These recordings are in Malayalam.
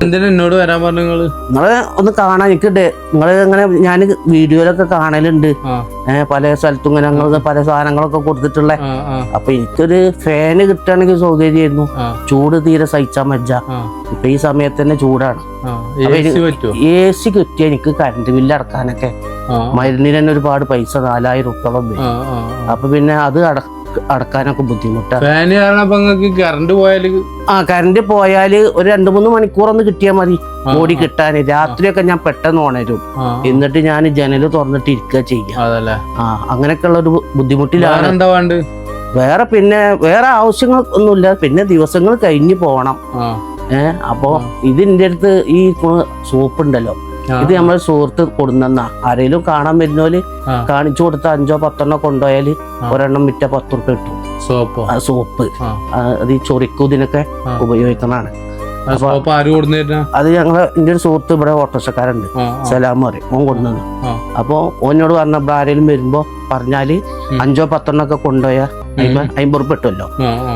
എന്തിനാ എന്നോട് വരാൻ പറഞ്ഞു? നിങ്ങള് ഒന്ന് കാണാൻ എനിക്ക് നിങ്ങള് ഇങ്ങനെ ഞാൻ വീഡിയോയിലൊക്കെ കാണലുണ്ട്. പല സ്ഥലത്തും ഇങ്ങനെ ഞങ്ങൾ പല സാധനങ്ങളൊക്കെ കൊടുത്തിട്ടുള്ള. അപ്പൊ എനിക്കൊരു ഫാന് കിട്ടുകയാണെങ്കിൽ സൗകര്യമായിരുന്നു. ചൂട് തീരെ സഹിച്ചാൻ പറ്റ. ഇപ്പൊ ഈ സമയത്ത് തന്നെ ചൂടാണ്. AC കിട്ടിയ എനിക്ക് കറണ്ട് ബില്ല് അടക്കാനൊക്കെ മരുന്നിന് തന്നെ ഒരുപാട് പൈസ 4000 റുപ്യോളം വരും. അപ്പൊ പിന്നെ അത് അടക്കാനൊക്കെ ബുദ്ധിമുട്ടാണ്. കറണ്ട് പോയാല് ഒരു 2-3 മണിക്കൂർ ഒന്ന് കിട്ടിയാൽ മതി ഓടി കിട്ടാന്. രാത്രിയൊക്കെ ഞാൻ പെട്ടെന്ന് ഉണരും. എന്നിട്ട് ഞാൻ ജനല് തുറന്നിട്ട് ഇരിക്കുക ചെയ്യാം. അങ്ങനെയൊക്കെ ഉള്ള ഒരു ബുദ്ധിമുട്ടിലാണ്. വേറെ ആവശ്യങ്ങൾ ഒന്നുമില്ല. പിന്നെ ദിവസങ്ങൾ കഴിഞ്ഞു പോണം. അപ്പൊ ഇതിന്റെ അടുത്ത് ഈ സോപ്പ് ഉണ്ടല്ലോ, ഇത് നമ്മൾ സുഹൃത്ത് കൊടുന്ന ആരെങ്കിലും കാണാൻ വരുന്നോല് കാണിച്ചു കൊടുത്ത 5-10 കൊണ്ടുപോയാല് ഒരെണ്ണം വിറ്റ 10 റുപ്യ കിട്ടും. സോപ്പ് അത് ഈ ചൊറിക്കൂതിനൊക്കെ ഉപയോഗിക്കുന്നതാണ്. അത് ഞങ്ങള് എന്റെ ഒരു സുഹൃത്ത് ഇവിടെ ഓട്ടോറിക്ഷക്കാരുണ്ട്, സലാം പറയും, ഓൻ കൊടുന്നത്. അപ്പൊ ഓനോട് പറഞ്ഞ ആരെങ്കിലും വരുമ്പോ പറഞ്ഞാല് 5-10 കൊണ്ടുപോയാ 50 റുപ്യ കിട്ടുമല്ലോ.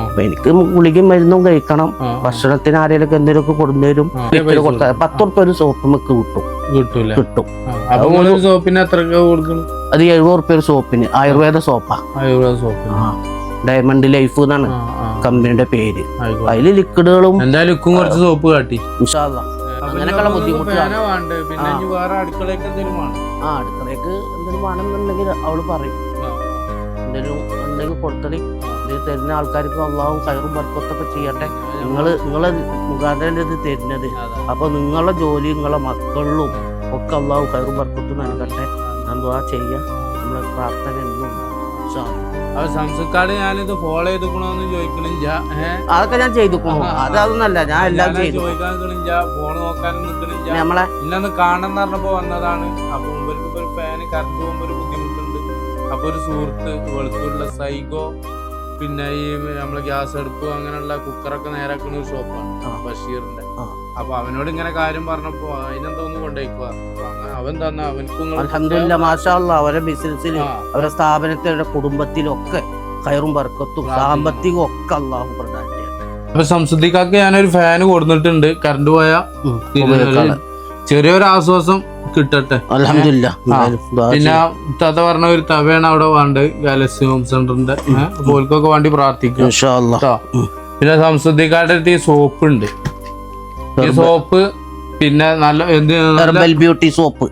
അപ്പൊ എനിക്ക് ഗുളികയും മരുന്നും കഴിക്കണം. ഭക്ഷണത്തിന് ആരെങ്കിലും എന്തെങ്കിലും കൊടുന്നേരും. 10 റുപ്യ ഒരു സോപ്പ് നമുക്ക് കിട്ടും. അത് 70 റുപ്യ ഒരു സോപ്പിന്. ആയുർവേദ സോപ്പാ. ഡയമണ്ട് ലൈഫ് എന്നാണ് കമ്പനിയുടെ പേര്. അതില് ലിക്വിഡുകളും കുറച്ച് സോപ്പ് കാട്ടി. അങ്ങനെയൊക്കെയുള്ള ബുദ്ധിമുട്ടാണ്. അടുക്കളയ്ക്ക് എന്തെങ്കിലും വേണമെന്നുണ്ടെങ്കിൽ അവള് പറയും. എന്തെങ്കിലും കൊടുത്തടി ഇത് തരുന്ന ആൾക്കാർക്ക് അള്ളാഹു ഖൈറും ബർക്കത്തൊക്കെ ചെയ്യട്ടെ. നിങ്ങളെ മുഖാന്തരം ഇത് തരുന്നത്. അപ്പൊ നിങ്ങളുടെ ജോലി നിങ്ങളെ മക്കളിലും ഒക്കെ അള്ളാഹു ഖൈറും ബർക്കത്തും നൽകട്ടെ. ഞാൻ ദുആ ചെയ്യാം. നമ്മളെ പ്രാർത്ഥന എന്നും ഞാനിത് ഫോളോ ചെയ്തിക്കണോന്ന് ചോദിക്കണില്ല. അതൊക്കെ ഞാൻ ചെയ്തിക്കണു. അതൊന്നല്ല, ഞാൻ എല്ലാം ചെയ്തു. ഫോൺ നോക്കാനും നിൽക്കണില്ല. നമ്മളെ ഇന്നൊന്ന് കാണാന്ന് പറഞ്ഞപ്പോ വന്നതാണ്. അപ്പൊ മുമ്പ് ഒരു ഫാന് കറണ്ട് പോകുമ്പോ ഒരു ബുദ്ധിമുട്ടുണ്ട്. അപ്പൊ ഒരു സുഹൃത്ത് വെളുത്തുള്ള സൈഗോ, പിന്നെ ഈ നമ്മളെ ഗ്യാസ് അടുപ്പ് അങ്ങനെയുള്ള കുക്കറൊക്കെ നേരാക്കുന്ന ഒരു ഷോപ്പാണ് ബഷീറിന്റെ. അപ്പൊ അവനോട് ഇങ്ങനെ കാര്യം പറഞ്ഞപ്പോ അതിനെന്തോന്ന് കൊണ്ടുപോയിക്കുക. അവൻ തന്നെ അവൻക്കും അൽഹംദുലില്ലാ മാഷാ അല്ലാഹ് അവരെ ബിസിനസ്സിൽ അവരുടെ സ്ഥാപനത്തിലെ കുടുംബത്തിലൊക്കെ ഖൈറും ബർക്കത്തും സാമ്പത്തികം ഒക്കെ അല്ലാഹു പ്രദാനം ചെയ്യട്ടെ. അപ്പൊ സംസുദ്ദീഖാക്ക് ഞാനൊരു ഫാന് കൊടുത്തിട്ടുണ്ട്. കറണ്ട് പോയാ ചെറിയൊരു ആശ്വാസം കിട്ടട്ടെ. അൽഹംദുലില്ലാ. പിന്നെ താത്ത പറഞ്ഞ ഒരു തവയാണ് അവിടെ വേണ്ടത്, ഗാലക്സി ഹോം സെന്ററിന്റെ. ഓൽക്കൊക്കെ വേണ്ടി പ്രാർത്ഥിക്കും. പിന്നെ സംസുദ്ദീഖാന്റെ അടുത്ത് ഈ സോപ്പ് ഉണ്ട്. ഈ സോപ്പ് പിന്നെ നല്ല ഹെർബൽ ബ്യൂട്ടി സോപ്പ്.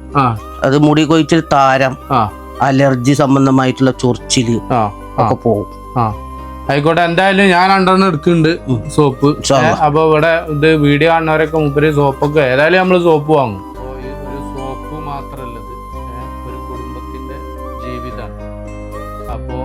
അത് മുടി കൊഴിച്ചിൽ, താരം, അലർജി സംബന്ധമായിട്ടുള്ള ചൊറിച്ചില് ഒക്കെ പോകും. ആയിക്കോട്ടെ, എന്തായാലും ഞാൻ 2 എടുക്കുന്നുണ്ട് സോപ്പ്. അപ്പൊ ഇവിടെ ഇത് വീഡിയോ കാണുന്നവരൊക്കെ മുപ്പര് സോപ്പൊക്കെ ഏതായാലും നമ്മള് സോപ്പ് വാങ്ങും. ഒരു സോപ്പ് മാത്രല്ലത് ഒരു കുടുംബത്തിന്റെ ജീവിതമാണ്. അപ്പോ